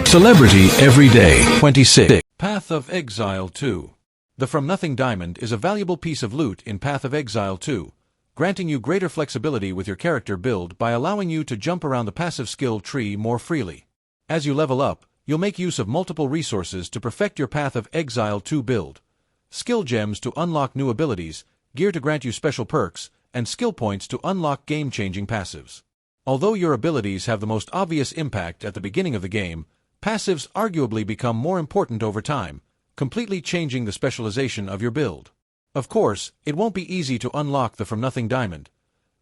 Celebrity Everyday 26. Path of Exile 2. The From Nothing Diamond is a valuable piece of loot in Path of Exile 2, granting you greater flexibility with your character build by allowing you to jump around the passive skill tree more freely. As you level up, you'll make use of multiple resources to perfect your Path of Exile 2 build. Skill gems to unlock new abilities, gear to grant you special perks, and skill points to unlock game-changing passives. Although your abilities have the most obvious impact at the beginning of the game, passives arguably become more important over time, completely changing the specialization of your build. Of course, it won't be easy to unlock the From Nothing Diamond.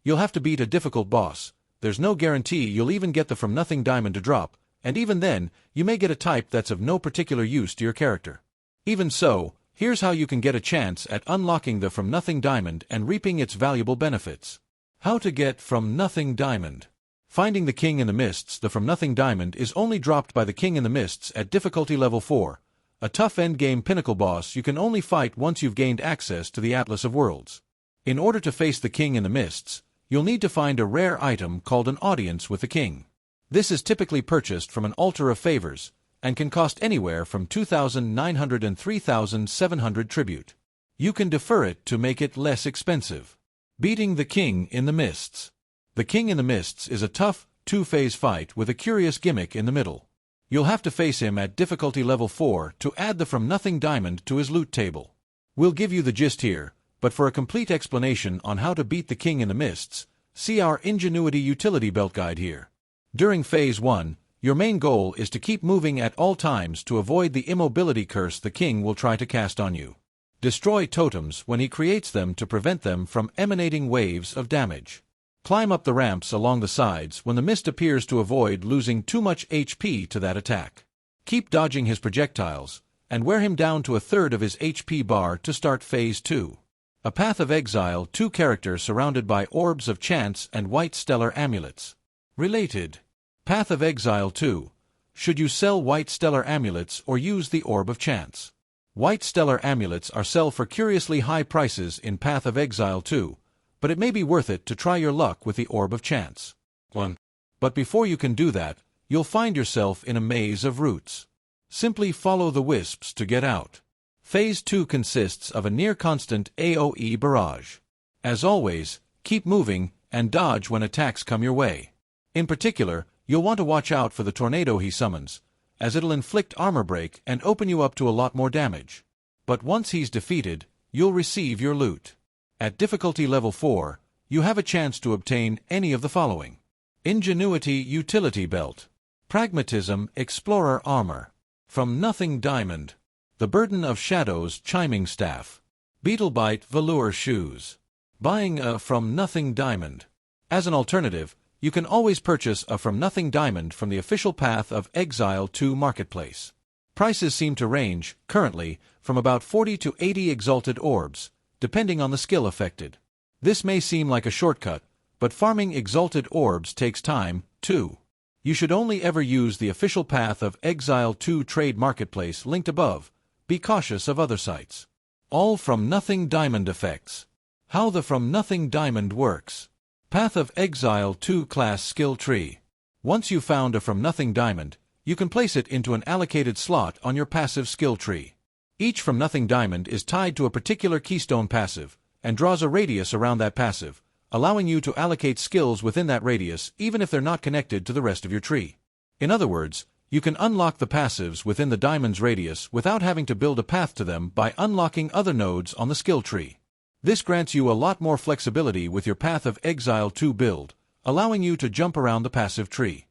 You'll have to beat a difficult boss. There's no guarantee you'll even get the From Nothing Diamond to drop, and even then, you may get a type that's of no particular use to your character. Even so, here's how you can get a chance at unlocking the From Nothing Diamond and reaping its valuable benefits. How to get From Nothing Diamond. Finding the King in the Mists. The From Nothing Diamond is only dropped by the King in the Mists at difficulty level 4, a tough endgame pinnacle boss you can only fight once you've gained access to the Atlas of Worlds. In order to face the King in the Mists, you'll need to find a rare item called an Audience with the King. This is typically purchased from an Altar of Favors, and can cost anywhere from 2,900 and 3,700 tribute. You can defer it to make it less expensive. Beating the King in the Mists. The King in the Mists is a tough, two-phase fight with a curious gimmick in the middle. You'll have to face him at difficulty level 4 to add the From Nothing Diamond to his loot table. We'll give you the gist here, but for a complete explanation on how to beat the King in the Mists, see our Ingenuity Utility Belt Guide here. During Phase 1, your main goal is to keep moving at all times to avoid the immobility curse the King will try to cast on you. Destroy totems when he creates them to prevent them from emanating waves of damage. Climb up the ramps along the sides when the mist appears to avoid losing too much HP to that attack. Keep dodging his projectiles, and wear him down to a third of his HP bar to start Phase 2. A Path of Exile 2 character surrounded by Orbs of Chance and White Stellar Amulets. Related. Path of Exile 2. Should you sell White Stellar Amulets or use the Orb of Chance? White Stellar Amulets are sell for curiously high prices in Path of Exile 2, but it may be worth it to try your luck with the Orb of Chance. 1. But before you can do that, you'll find yourself in a maze of routes. Simply follow the wisps to get out. Phase 2 consists of a near-constant AoE barrage. As always, keep moving and dodge when attacks come your way. In particular, you'll want to watch out for the tornado he summons, as it'll inflict armor break and open you up to a lot more damage. But once he's defeated, you'll receive your loot. At difficulty level 4, you have a chance to obtain any of the following. Ingenuity Utility Belt. Pragmatism Explorer Armor. From Nothing Diamond. The Burden of Shadows Chiming Staff. Beetlebite Velour Shoes. Buying a From Nothing Diamond. As an alternative, you can always purchase a From Nothing Diamond from the official Path of Exile 2 marketplace. Prices seem to range, currently, from about 40 to 80 exalted orbs, depending on the skill affected. This may seem like a shortcut, but farming exalted orbs takes time, too. You should only ever use the official Path of Exile 2 trade marketplace linked above. Be cautious of other sites. All From Nothing Diamond effects. How the From Nothing Diamond works. Path of Exile 2 class skill tree. Once you've found a From Nothing Diamond, you can place it into an allocated slot on your passive skill tree. Each From Nothing Diamond is tied to a particular keystone passive, and draws a radius around that passive, allowing you to allocate skills within that radius even if they're not connected to the rest of your tree. In other words, you can unlock the passives within the diamond's radius without having to build a path to them by unlocking other nodes on the skill tree. This grants you a lot more flexibility with your Path of Exile 2 build, allowing you to jump around the passive tree.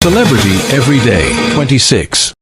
Celebrity Everyday 26.